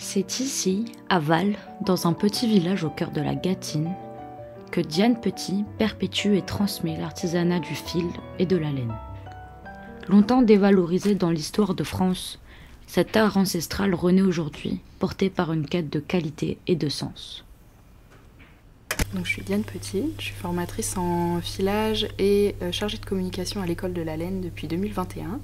C'est ici, à Val, dans un petit village au cœur de la Gâtine, que Diane Petit perpétue et transmet l'artisanat du fil et de la laine. Longtemps dévalorisé dans l'histoire de France, cet art ancestral renaît aujourd'hui, porté par une quête de qualité et de sens. Donc, je suis Diane Petit, je suis formatrice en filage et chargée de communication à l'école de la laine depuis 2021.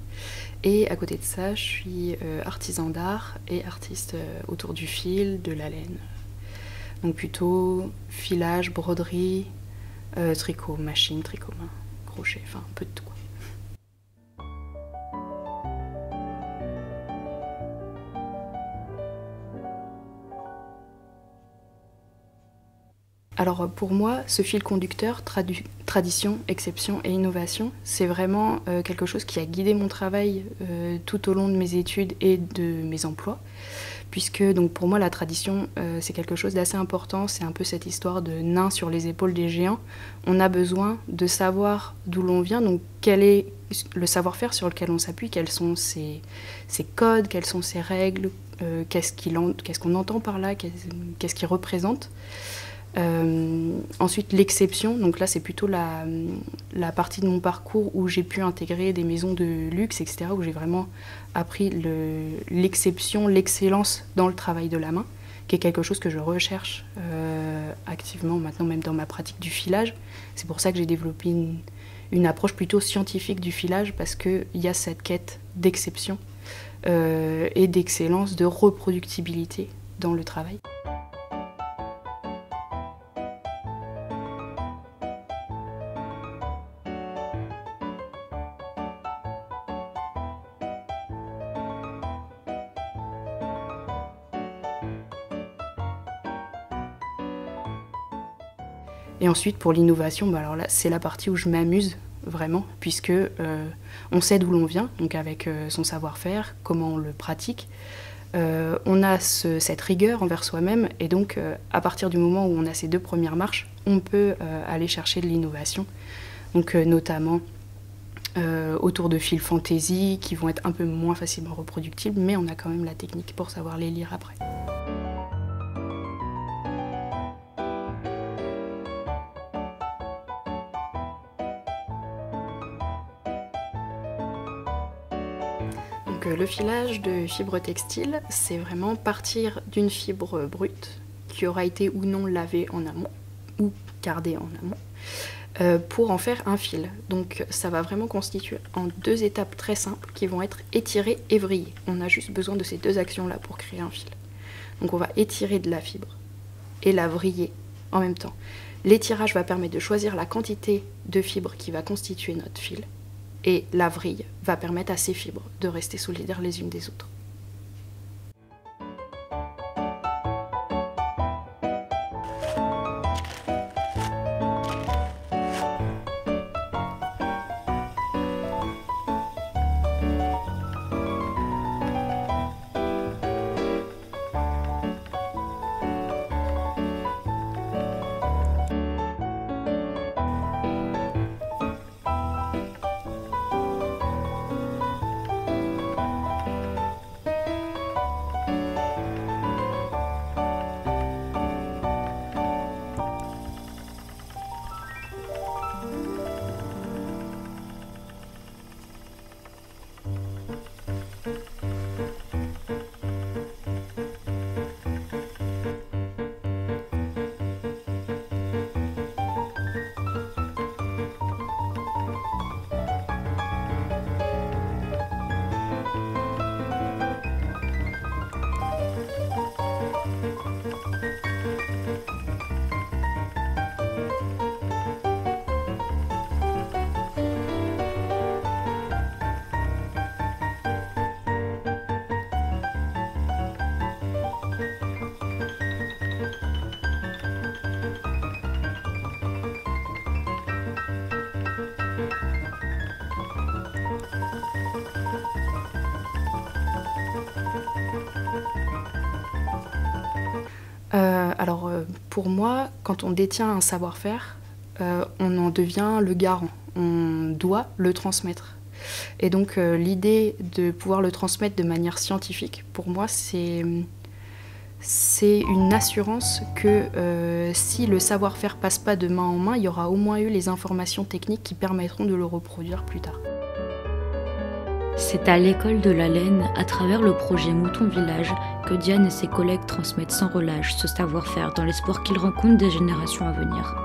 Et à côté de ça, je suis artisan d'art et artiste autour du fil, de la laine. Donc plutôt filage, broderie, tricot, machine, tricot main, crochet, enfin un peu de tout. Alors pour moi, ce fil conducteur, tradition, exception et innovation, c'est vraiment quelque chose qui a guidé mon travail tout au long de mes études et de mes emplois. Puisque donc pour moi la tradition c'est quelque chose d'assez important, c'est un peu cette histoire de nain sur les épaules des géants. On a besoin de savoir d'où l'on vient, donc quel est le savoir-faire sur lequel on s'appuie, quels sont ses codes, quelles sont ses règles, qu'est-ce qu'on entend par là, qu'est-ce qu'il représente. Ensuite l'exception, donc là c'est plutôt la partie de mon parcours où j'ai pu intégrer des maisons de luxe, etc., où j'ai vraiment appris l'exception, l'excellence dans le travail de la main, qui est quelque chose que je recherche activement maintenant, même dans ma pratique du filage. C'est pour ça que j'ai développé une approche plutôt scientifique du filage, parce qu'il y a cette quête d'exception et d'excellence, de reproductibilité dans le travail. Et ensuite, pour l'innovation, alors là, c'est la partie où je m'amuse vraiment, puisque on sait d'où l'on vient, donc avec son savoir-faire, comment on le pratique. On a cette rigueur envers soi-même, et donc à partir du moment où on a ces deux premières marches, on peut aller chercher de l'innovation, donc notamment autour de fils fantaisie qui vont être un peu moins facilement reproductibles, mais on a quand même la technique pour savoir les lire après. Donc, le filage de fibres textiles, c'est vraiment partir d'une fibre brute qui aura été ou non lavée en amont ou cardée en amont pour en faire un fil. Donc ça va vraiment constituer en deux étapes très simples qui vont être étirer et vriller. On a juste besoin de ces deux actions-là pour créer un fil. Donc on va étirer de la fibre et la vriller en même temps. L'étirage va permettre de choisir la quantité de fibres qui va constituer notre fil. Et la vrille va permettre à ces fibres de rester solidaires les unes des autres. Pour moi, quand on détient un savoir-faire, on en devient le garant. On doit le transmettre. Et donc l'idée de pouvoir le transmettre de manière scientifique, pour moi, c'est une assurance que si le savoir-faire passe pas de main en main, il y aura au moins eu les informations techniques qui permettront de le reproduire plus tard. C'est à l'école de la laine, à travers le projet Mouton Village, que Diane et ses collègues transmettent sans relâche ce savoir-faire dans l'espoir qu'ils rencontrent des générations à venir.